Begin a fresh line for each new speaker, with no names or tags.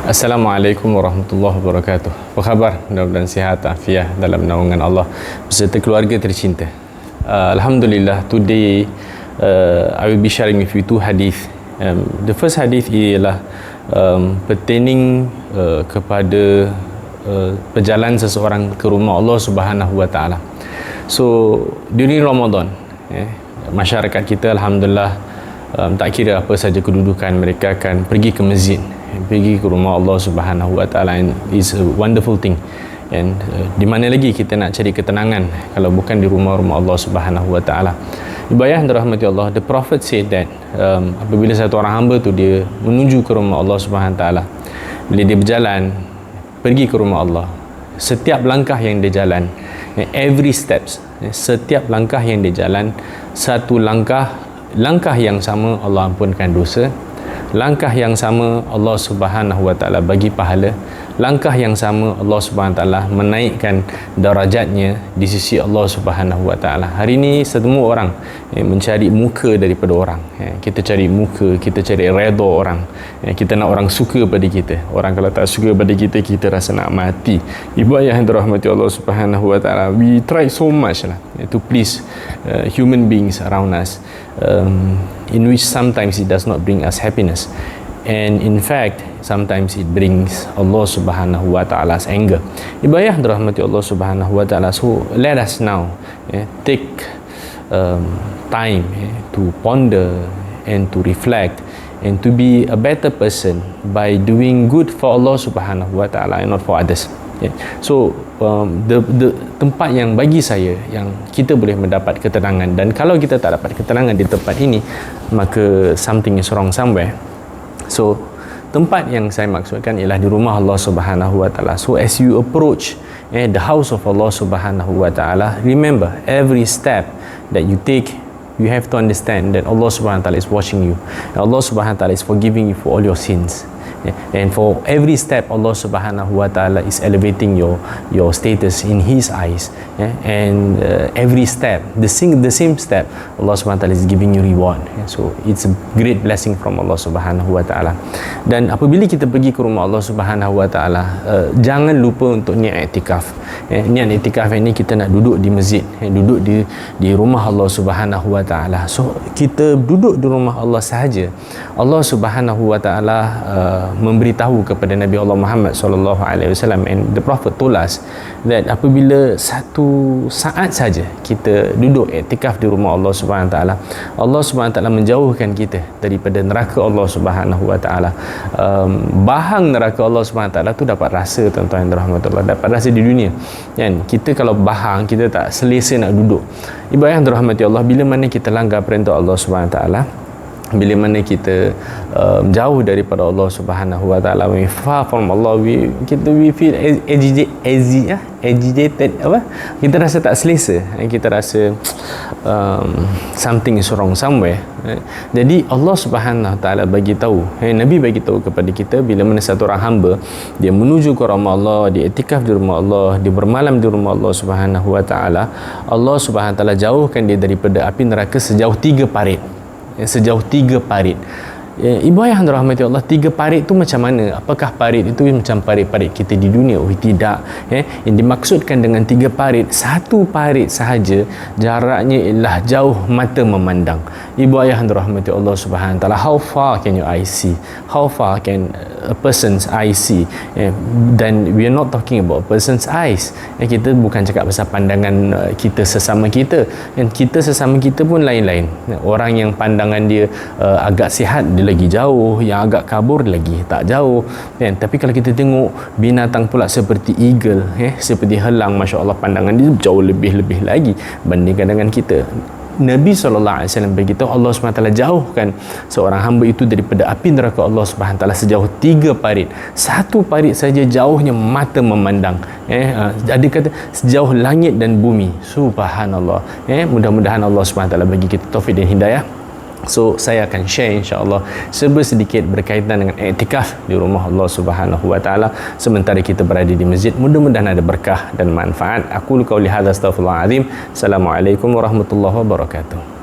Assalamualaikum warahmatullahi wabarakatuh. Apa khabar? Mudah-mudahan sihat, afiah dalam naungan Allah beserta keluarga tercinta. Alhamdulillah, today I will be sharing with you two hadith. The first hadith ialah pertaining kepada perjalanan seseorang ke rumah Allah Subhanahu wa taala. So during Ramadan, masyarakat kita alhamdulillah, tak kira apa saja kedudukan, mereka akan pergi ke masjid, pergi ke rumah Allah Subhanahu wa taala, and is a wonderful thing. And di mana lagi kita nak cari ketenangan kalau bukan di rumah-rumah Allah Subhanahu wa taala. Ibu ayah yang dirahmati Allah, the Prophet said that apabila satu orang hamba tu dia menuju ke rumah Allah Subhanahu wa taala, bila dia berjalan pergi ke rumah Allah, setiap langkah yang dia jalan, every steps, setiap langkah yang dia jalan, satu langkah yang sama Allah ampunkan dosa, langkah yang sama Allah Subhanahu wa taala bagi pahala, langkah yang sama Allah Subhanahu wa taala menaikkan darajatnya di sisi Allah Subhanahu wa taala. Hari ini semua orang mencari muka daripada orang. Kita cari muka, kita cari redha orang. Kita nak orang suka pada kita. Orang kalau tak suka pada kita, kita rasa nak mati. Ibu ayah yang dirahmati Allah Subhanahu wa taala, we try so much lah to please human beings around us, in which sometimes it does not bring us happiness, and in fact sometimes it brings Allah Subhanahu wa ta'ala's anger. Ibu ayah dirahmati Allah Subhanahu wa ta'ala, so let us now take time to ponder and to reflect and to be a better person by doing good for Allah Subhanahu wa ta'ala and not for others. So the tempat yang bagi saya yang kita boleh mendapat ketenangan, dan kalau kita tak dapat ketenangan di tempat ini, maka something is wrong somewhere. So tempat yang saya maksudkan ialah di rumah Allah Subhanahu wa taala. So as you approach the house of Allah Subhanahu wa taala, remember every step that you take, you have to understand that Allah Subhanahu wa taala is watching you. Allah Subhanahu wa taala is forgiving you for all your sins. And for every step Allah Subhanahu wa taala is elevating your status in His eyes, and every step, the same step, Allah Subhanahu wa taala is giving you reward. So it's a great blessing from Allah Subhanahu wa taala. Dan apabila kita pergi ke rumah Allah Subhanahu wa taala, jangan lupa untuk niat iktikaf. Niat iktikaf ini kita nak duduk di masjid, duduk di rumah Allah Subhanahu wa taala. So kita duduk di rumah Allah sahaja, Allah Subhanahu wa taala memberitahu kepada Nabi Allah Muhammad sallallahu alaihi wasallam, and the Prophet told us that apabila satu saat saja kita duduk iktikaf di rumah Allah Subhanahu wa taala, Allah Subhanahu wa taala menjauhkan kita daripada neraka Allah Subhanahu wa taala. Bahang neraka Allah Subhanahu wa taala tu dapat rasa, tuan-tuan yang dirahmati Allah, dapat rasa di dunia. Kan kita kalau bahang, kita tak selesa nak duduk. Ibu ayah yang dirahmati Allah, bila mana kita langgar perintah Allah Subhanahu wa taala, bila mana kita jauh daripada Allah Subhanahu wa taala, we far from Allah, we feel agitated, kita rasa tak selesa, kita rasa something is wrong somewhere. Jadi Allah Subhanahu wa taala bagi tahu, Nabi bagi tahu kepada kita, bila mana satu orang hamba dia menuju ke rumah Allah, dia iktikaf di rumah Allah, dia bermalam di rumah Allah Subhanahu wa taala, Allah Subhanahu wa taala jauhkan dia daripada api neraka sejauh 3 parit. Sejauh 3 parit. Ibu ayah yang dirahmati Allah, 3 parit tu macam mana? Apakah parit itu macam parit-parit kita di dunia? Oh tidak. Yang dimaksudkan dengan 3 parit, satu parit sahaja jaraknya ialah jauh mata memandang. Ibu ayah yang dirahmati Allah Subhanahu wa taala, how far can your eye see? How far can a person's eye see? Dan we are not talking about a person's eyes. Kita bukan cakap pasal pandangan kita sesama kita. Dan kita sesama kita pun lain-lain. Orang yang pandangan dia agak sihat, dia lagi jauh, yang agak kabur lagi tak jauh, kan? Tapi kalau kita tengok binatang pula seperti eagle, seperti helang, Masya Allah, pandangan dia jauh lebih lagi bandingkan dengan kita. Nabi SAW beritahu Allah SWT jauhkan seorang hamba itu daripada api neraka Allah SWT sejauh 3 parit. Satu parit saja jauhnya mata memandang. Ada kata sejauh langit dan bumi. Subhanallah. Mudah-mudahan Allah SWT bagi kita taufik dan hidayah. So saya akan share insya-Allah serba sedikit berkaitan dengan iktikaf di rumah Allah Subhanahu wa taala sementara kita berada di masjid. Mudah-mudahan ada berkah dan manfaat. Aku qauli hadza, astaghfirullahalazim. Assalamualaikum warahmatullahi wabarakatuh.